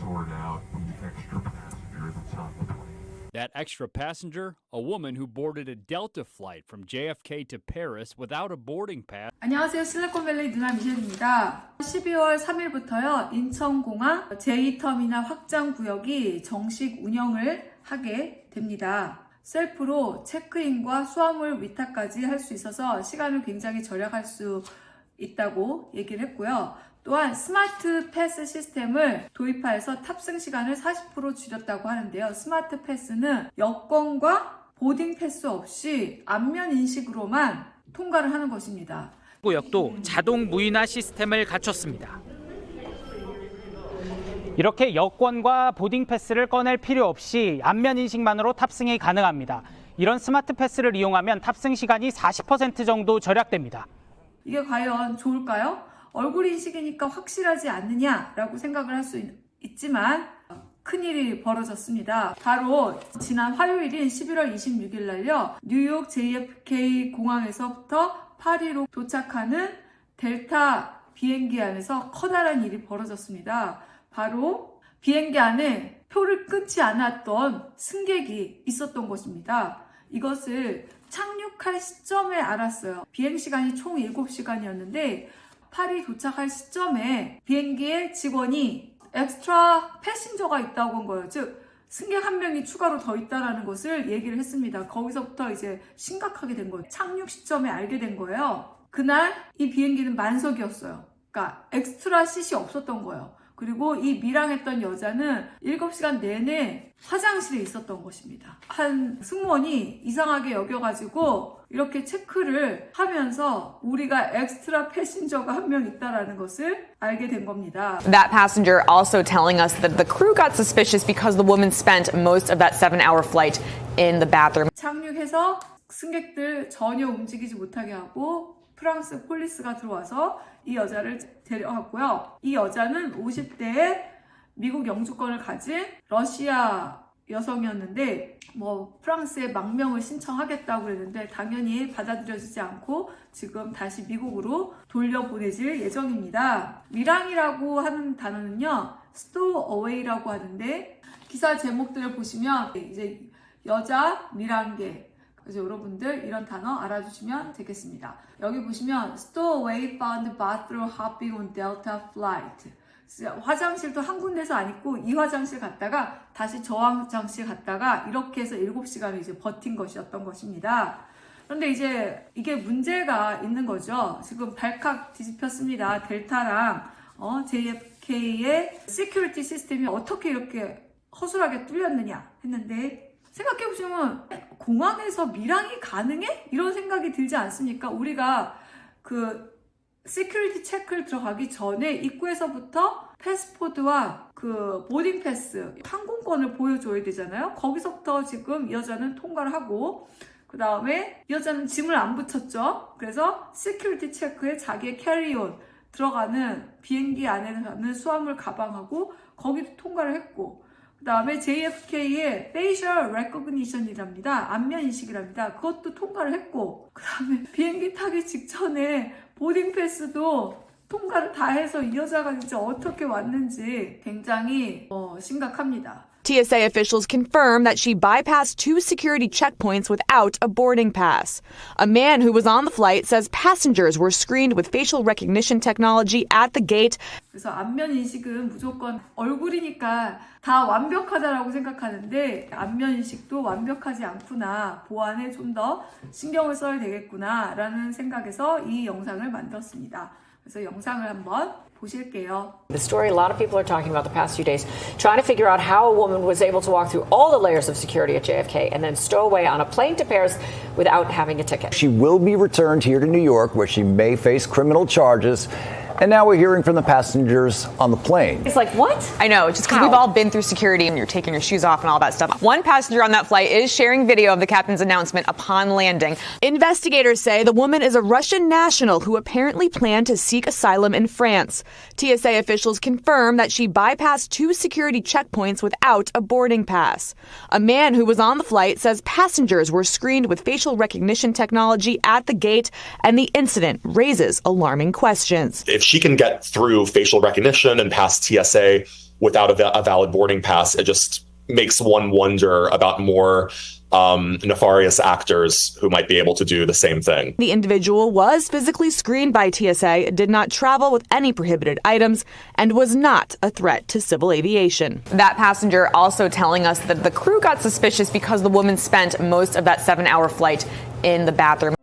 sort out the extra passenger that's on the plane. That extra passenger, a woman who boarded a Delta flight from JFK to Paris without a boarding pass. 안녕하세요. 실리콘밸리 누나 미셸입니다. 12월 3일부터요. 인천공항 제2터미널 확장 구역이 정식 운영을 하게 됩니다. 셀프로 체크인과 수화물 위탁까지 할 수 있어서 시간을 굉장히 절약할 수 있다고 얘기를 했고요. 또한 스마트 패스 시스템을 도입하여서 탑승 시간을 40% 줄였다고 하는데요. 스마트 패스는 여권과 보딩 패스 없이 안면 인식으로만 통과를 하는 것입니다. 구역도 자동 무인화 시스템을 갖췄습니다. 이렇게 여권과 보딩 패스를 꺼낼 필요 없이 안면 인식만으로 탑승이 가능합니다. 이런 스마트 패스를 이용하면 탑승 시간이 40% 정도 절약됩니다. 이게 과연 좋을까요? 얼굴 인식이니까 확실하지 않느냐라고 생각을 할 수 있지만 큰일이 벌어졌습니다. 바로 지난 화요일인 11월 26일 날요. 뉴욕 JFK 공항에서부터 파리로 도착하는 델타 비행기 안에서 커다란 일이 벌어졌습니다. 바로 비행기 안에 표를 끊지 않았던 승객이 있었던 것입니다. 이것을 착륙할 시점에 알았어요. 비행시간이 총 7시간이었는데 파리 도착할 시점에 비행기의 직원이 엑스트라 패신저가 있다고 한 거예요. 즉 승객 한 명이 추가로 더 있다는 것을 얘기를 했습니다. 거기서부터 이제 심각하게 된 거예요. 착륙 시점에 알게 된 거예요. 그날 이 비행기는 만석이었어요. 그러니까 엑스트라 씰이 없었던 거예요. 그리고 이 밀항했던 여자는 7시간 내내 화장실에 있었던 것입니다. 한 승무원이 이상하게 여겨가지고 이렇게 체크를 하면서 우리가 엑스트라 패신저가 한 명 있다라는 것을 알게 된 겁니다. That passenger also telling us that the crew got suspicious because the woman spent most of that 7-hour flight in the bathroom. 착륙해서 승객들 전혀 움직이지 못하게 하고 프랑스 폴리스가 들어와서 이 여자를 데려갔고요. 이 여자는 50대의 미국 영주권을 가진 러시아 여성이었는데 프랑스에 망명을 신청하겠다고 그랬는데 당연히 받아들여지지 않고 지금 다시 미국으로 돌려보내질 예정입니다. 밀항이라고 하는 단어는요. stowaway라고 하는데 기사 제목들을 보시면 이제 여자 밀항계 그래서 여러분들 이런 단어 알아주시면 되겠습니다. 여기 보시면 stowaway found bathroom hopping on Delta flight. 화장실도 한 군데서 안 있고 이 화장실 갔다가 다시 저 화장실 갔다가 이렇게 해서 7시간을 이제 버틴 것이었던 것입니다. 그런데 이제 이게 문제가 있는 거죠. 지금 발칵 뒤집혔습니다. 델타랑 JFK의 시큐리티 시스템이 어떻게 이렇게 허술하게 뚫렸느냐 했는데 생각해보시면 공항에서 밀항이 가능해? 이런 생각이 들지 않습니까? 우리가 그 시큐리티 체크를 들어가기 전에 입구에서부터 패스포드와 그 보딩 패스 항공권을 보여줘야 되잖아요. 거기서부터 지금 이 여자는 통과를 하고 그 다음에 이 여자는 짐을 안 붙였죠. 그래서 시큐리티 체크에 자기의 캐리온 들어가는 비행기 안에 가는 수화물 가방하고 거기도 통과를 했고 그 다음에 JFK의 facial recognition이랍니다. 안면 인식이랍니다. 그것도 통과를 했고 그 다음에 비행기 타기 직전에 보딩 패스도 통과를 다 해서 이 여자가 진짜 어떻게 왔는지 굉장히 심각합니다. TSA officials confirm that she bypassed 2 security checkpoints without a boarding pass. A man who was on the flight says passengers were screened with facial recognition technology at the gate. 그래서 안면 인식은 무조건 얼굴이니까 다 완벽하다라고 생각하는데 안면 인식도 완벽하지 않구나. 보안에 좀 더 신경을 써야 되겠구나라는 생각에서 이 영상을 만들었습니다. 그래서 영상을 한번 보실게요. The story a lot of people are talking about the past few days, trying to figure out how a woman was able to walk through all the layers of security at JFK and then stow away on a plane to Paris without having a ticket. She will be returned here to New York, where she may face criminal charges. And now we're hearing from the passengers on the plane. It's like, what? I know, just because we've all been through security and you're taking your shoes off and all that stuff. One passenger on that flight is sharing video of the captain's announcement upon landing. Investigators say the woman is a Russian national who apparently planned to seek asylum in France. TSA officials confirm that she bypassed 2 security checkpoints without a boarding pass. A man who was on the flight says passengers were screened with facial recognition technology at the gate, and the incident raises alarming questions. If she can get through facial recognition and past TSA without a valid boarding pass. It just makes one wonder about more nefarious actors who might be able to do the same thing. The individual was physically screened by TSA, did not travel with any prohibited items, and was not a threat to civil aviation. That passenger also telling us that the crew got suspicious because the woman spent most of that 7-hour flight in the bathroom.